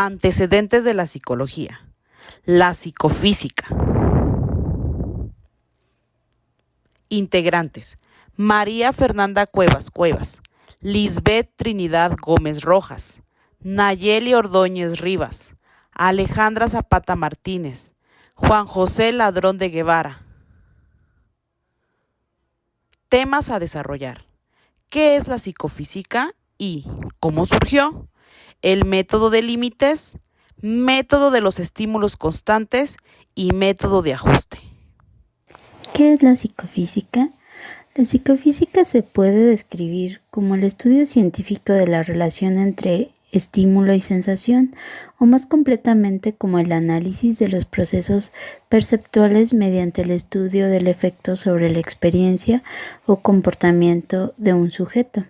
Antecedentes de la psicología. La psicofísica. Integrantes: María Fernanda Cuevas, Lisbeth Trinidad Gómez Rojas, Nayeli Ordóñez Rivas, Alejandra Zapata Martínez, Juan José Ladrón de Guevara. Temas a desarrollar: ¿qué es la psicofísica y cómo surgió? El método de límites, método de los estímulos constantes y método de ajuste. ¿Qué es la psicofísica? La psicofísica se puede describir como el estudio científico de la relación entre estímulo y sensación, o más completamente como el análisis de los procesos perceptuales mediante el estudio del efecto sobre la experiencia o comportamiento de un sujeto.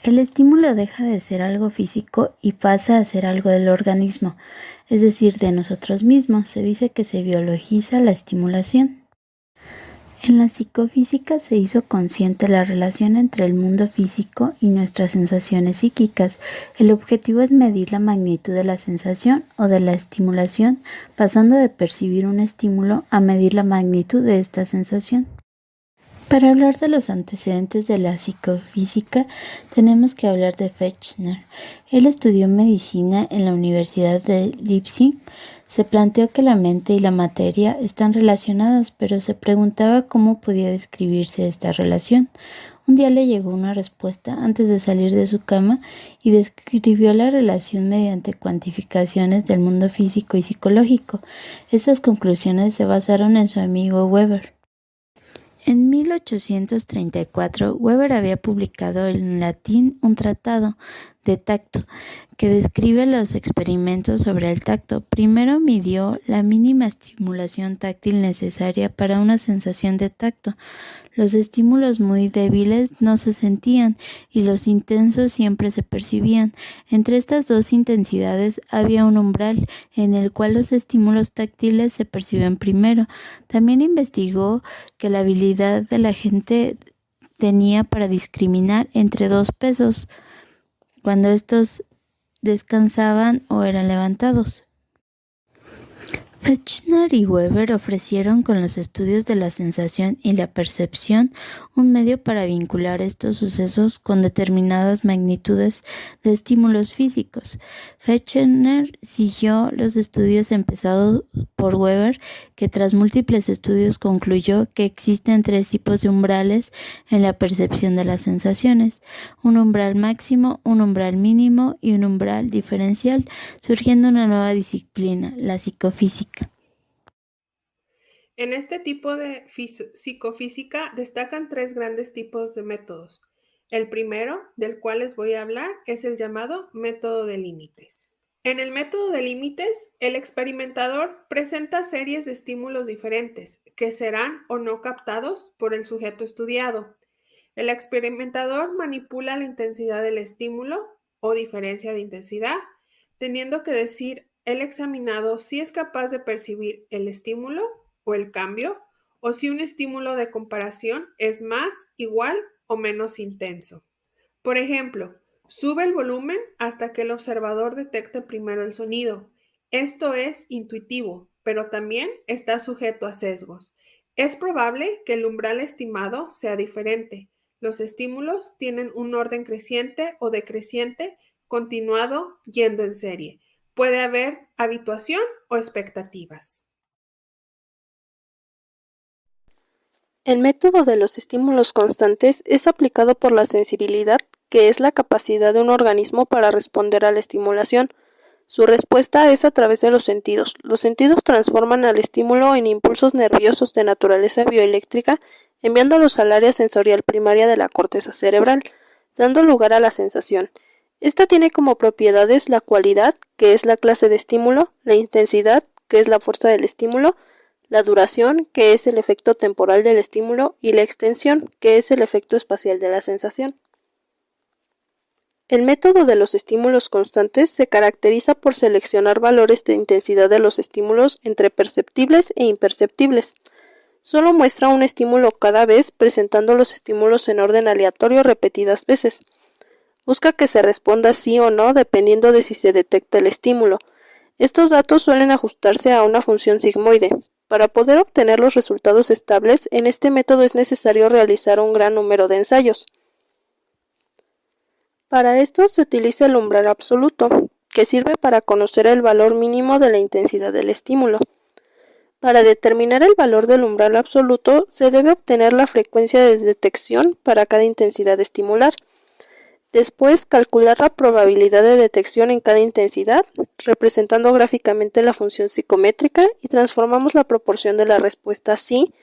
El estímulo deja de ser algo físico y pasa a ser algo del organismo, es decir, de nosotros mismos. Se dice que se biologiza la estimulación. En la psicofísica se hizo consciente la relación entre el mundo físico y nuestras sensaciones psíquicas. El objetivo es medir la magnitud de la sensación o de la estimulación, pasando de percibir un estímulo a medir la magnitud de esta sensación. Para hablar de los antecedentes de la psicofísica, tenemos que hablar de Fechner. Él estudió medicina en la Universidad de Leipzig. Se planteó que la mente y la materia están relacionadas, pero se preguntaba cómo podía describirse esta relación. Un día le llegó una respuesta antes de salir de su cama y describió la relación mediante cuantificaciones del mundo físico y psicológico. Estas conclusiones se basaron en su amigo Weber. En 1834, Weber había publicado en latín un tratado de tacto que describe los experimentos sobre el tacto. Primero midió la mínima estimulación táctil necesaria para una sensación de tacto. Los estímulos muy débiles no se sentían y los intensos siempre se percibían. Entre estas dos intensidades había un umbral en el cual los estímulos táctiles se perciben primero. También investigó que la habilidad de la gente tenía para discriminar entre dos pesos cuando estos descansaban o eran levantados. Fechner y Weber ofrecieron con los estudios de la sensación y la percepción un medio para vincular estos sucesos con determinadas magnitudes de estímulos físicos. Fechner siguió los estudios empezados por Weber, que tras múltiples estudios concluyó que existen tres tipos de umbrales en la percepción de las sensaciones: un umbral máximo, un umbral mínimo y un umbral diferencial, surgiendo una nueva disciplina, la psicofísica. En este tipo de psicofísica destacan tres grandes tipos de métodos. El primero, del cual les voy a hablar, es el llamado método de límites. En el método de límites, el experimentador presenta series de estímulos diferentes que serán o no captados por el sujeto estudiado. El experimentador manipula la intensidad del estímulo o diferencia de intensidad, teniendo que decir el examinado si es capaz de percibir el estímulo o el cambio, o si un estímulo de comparación es más, igual o menos intenso. Por ejemplo, sube el volumen hasta que el observador detecte primero el sonido. Esto es intuitivo, pero también está sujeto a sesgos. Es probable que el umbral estimado sea diferente. Los estímulos tienen un orden creciente o decreciente continuado yendo en serie. Puede haber habituación o expectativas. El método de los estímulos constantes es aplicado por la sensibilidad, que es la capacidad de un organismo para responder a la estimulación. Su respuesta es a través de los sentidos. Los sentidos transforman al estímulo en impulsos nerviosos de naturaleza bioeléctrica, enviándolos al área sensorial primaria de la corteza cerebral, dando lugar a la sensación. Esta tiene como propiedades la cualidad, que es la clase de estímulo, la intensidad, que es la fuerza del estímulo, la duración, que es el efecto temporal del estímulo, y la extensión, que es el efecto espacial de la sensación. El método de los estímulos constantes se caracteriza por seleccionar valores de intensidad de los estímulos entre perceptibles e imperceptibles. Solo muestra un estímulo cada vez, presentando los estímulos en orden aleatorio repetidas veces. Busca que se responda sí o no dependiendo de si se detecta el estímulo. Estos datos suelen ajustarse a una función sigmoide. Para poder obtener los resultados estables, en este método es necesario realizar un gran número de ensayos. Para esto se utiliza el umbral absoluto, que sirve para conocer el valor mínimo de la intensidad del estímulo. Para determinar el valor del umbral absoluto, se debe obtener la frecuencia de detección para cada intensidad estimular. Después, calcular la probabilidad de detección en cada intensidad, representando gráficamente la función psicométrica, y transformamos la proporción de la respuesta sí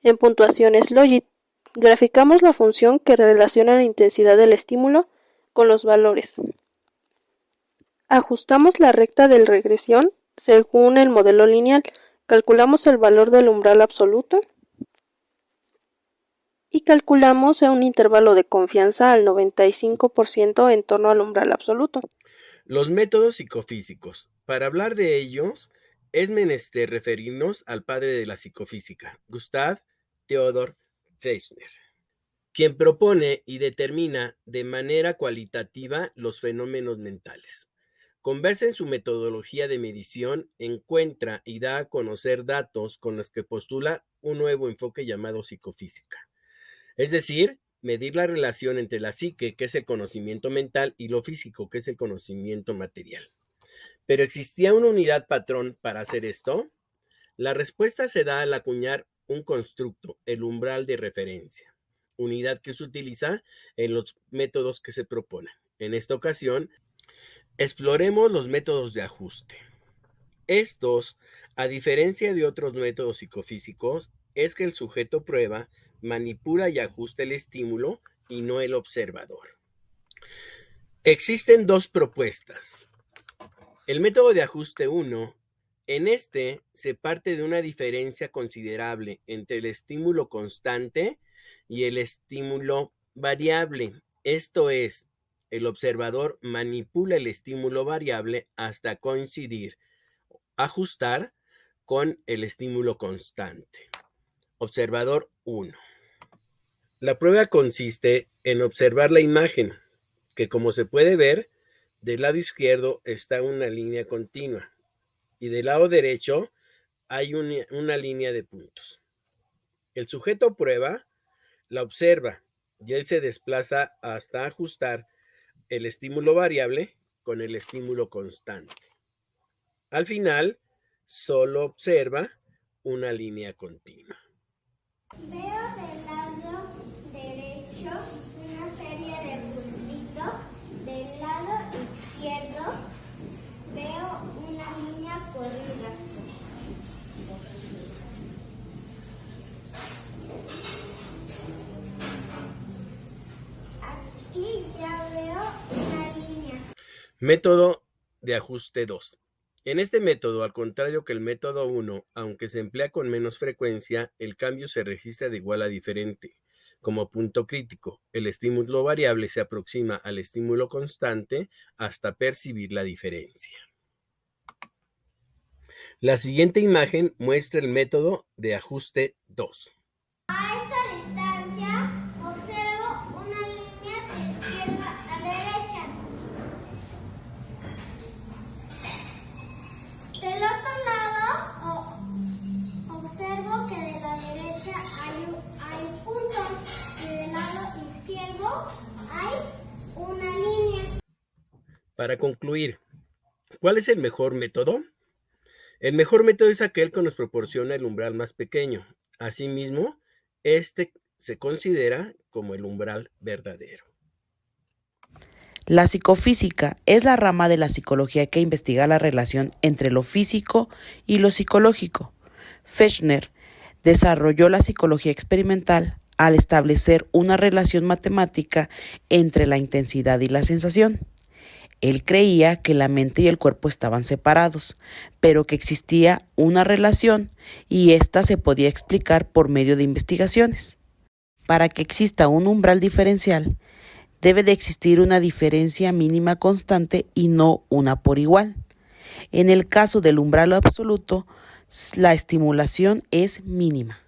en puntuaciones logit. Graficamos la función que relaciona la intensidad del estímulo con los valores. Ajustamos la recta de regresión según el modelo lineal. Calculamos el valor del umbral absoluto y calculamos un intervalo de confianza al 95% en torno al umbral absoluto. Los métodos psicofísicos. Para hablar de ellos, es menester referirnos al padre de la psicofísica, Gustav Theodor Fechner, quien propone y determina de manera cualitativa los fenómenos mentales. Con base en su metodología de medición, encuentra y da a conocer datos con los que postula un nuevo enfoque llamado psicofísica. Es decir, medir la relación entre la psique, que es el conocimiento mental, y lo físico, que es el conocimiento material. ¿Pero existía una unidad patrón para hacer esto? La respuesta se da al acuñar un constructo, el umbral de referencia, unidad que se utiliza en los métodos que se proponen. En esta ocasión, exploremos los métodos de ajuste. Estos, a diferencia de otros métodos psicofísicos, es que el sujeto prueba, manipula y ajusta el estímulo y no el observador. Existen dos propuestas. El método de ajuste 1, en este se parte de una diferencia considerable entre el estímulo constante y el estímulo variable. Esto es, el observador manipula el estímulo variable hasta coincidir, ajustar con el estímulo constante. Observador 1. La prueba consiste en observar la imagen, que como se puede ver, del lado izquierdo está una línea continua y del lado derecho hay una línea de puntos. El sujeto prueba, la observa y él se desplaza hasta ajustar el estímulo variable con el estímulo constante. Al final, solo observa una línea continua. Veo del lado derecho una serie de puntitos. Del lado izquierdo veo una línea corrida. Aquí ya veo una línea. Método de ajuste 2. En este método, al contrario que el método 1, aunque se emplea con menos frecuencia, el cambio se registra de igual a diferente. Como punto crítico, el estímulo variable se aproxima al estímulo constante hasta percibir la diferencia. La siguiente imagen muestra el método de ajuste 2. A esta distancia observo una línea de izquierda a derecha. Del otro lado observo que de la derecha hay puntos y del lado izquierdo hay una línea. Para concluir, ¿cuál es el mejor método? El mejor método es aquel que nos proporciona el umbral más pequeño. Asimismo, este se considera como el umbral verdadero. La psicofísica es la rama de la psicología que investiga la relación entre lo físico y lo psicológico. Fechner desarrolló la psicología experimental al establecer una relación matemática entre la intensidad y la sensación. Él creía que la mente y el cuerpo estaban separados, pero que existía una relación y ésta se podía explicar por medio de investigaciones. Para que exista un umbral diferencial, debe de existir una diferencia mínima constante y no una por igual. En el caso del umbral absoluto, la estimulación es mínima.